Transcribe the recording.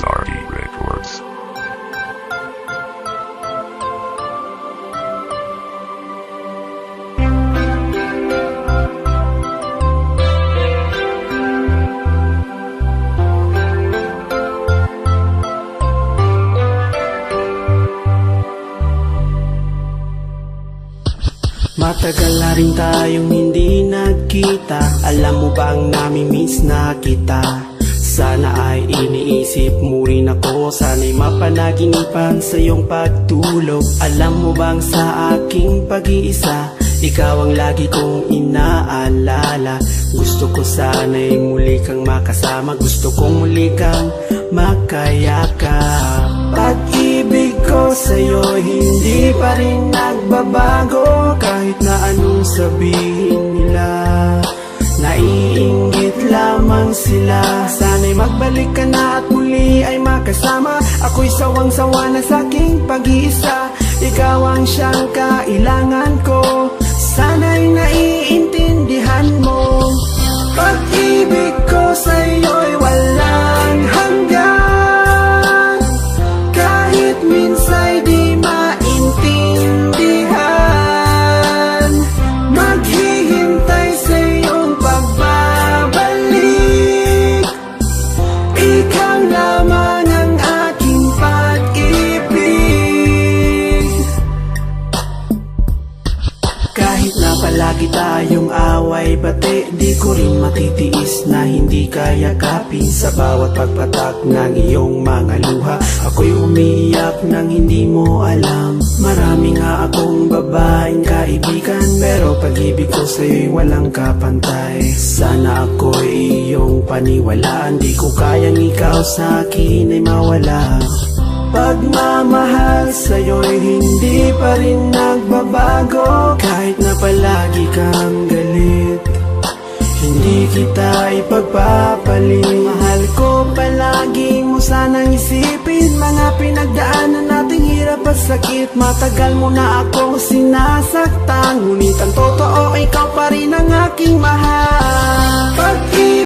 SRD Records. Matagal na rin tayong hindi nagkita. Alam mo bang nami-miss na kita? Sana ay iniisip mo rin ako. Sana'y mapanaginipan sa iyong pagtulog. Alam mo bang sa aking pag-iisa, ikaw ang lagi kong inaalala. Gusto ko sana'y muli kang makasama. Gusto kong muli kang makayakap. Pag-ibig ko sa'yo hindi pa rin nagbabago. Kahit na anong sabihin nila, naiinggit lamang sila. Sana'y magbalik ka na at muli ay makasama. Ako'y sawang-sawa na sa'king pag-iisa. Ikaw ang siyang kailangan ko. Sana'y naiintindihan mo. Pag-ibig ko sa'yo'y walang hanggan. Kahit minsa'y di maintindihan, maghihintay sa iyong pagbabalik. Ikaw lamang ang aking pag-ibig. Kahit na palagi tayong away bati, di ko rin matitiis na hindi kayakapin. Sa bawat pagpatak ng iyong mga luha, ako'y umiiyak nang hindi mo alam. Marami nga akong babaeng kaibigan, pero pag-ibig ko sa'yo'y walang kapantay. Sana ako'y iyong paniwalaan, di ko kayang ikaw sa'kin ay mawala. Pagmamahal sa'yo'y hindi pa rin nagbabago. Kahit na palagi kang galit, hindi kita ipagpapalit. Mahal ko palagi mo sanang isipin mga pinagdaanan nating hirap at sakit. Matagal mo na akong sinasaktan, ngunit ang totoo ikaw pa rin ang aking mahal.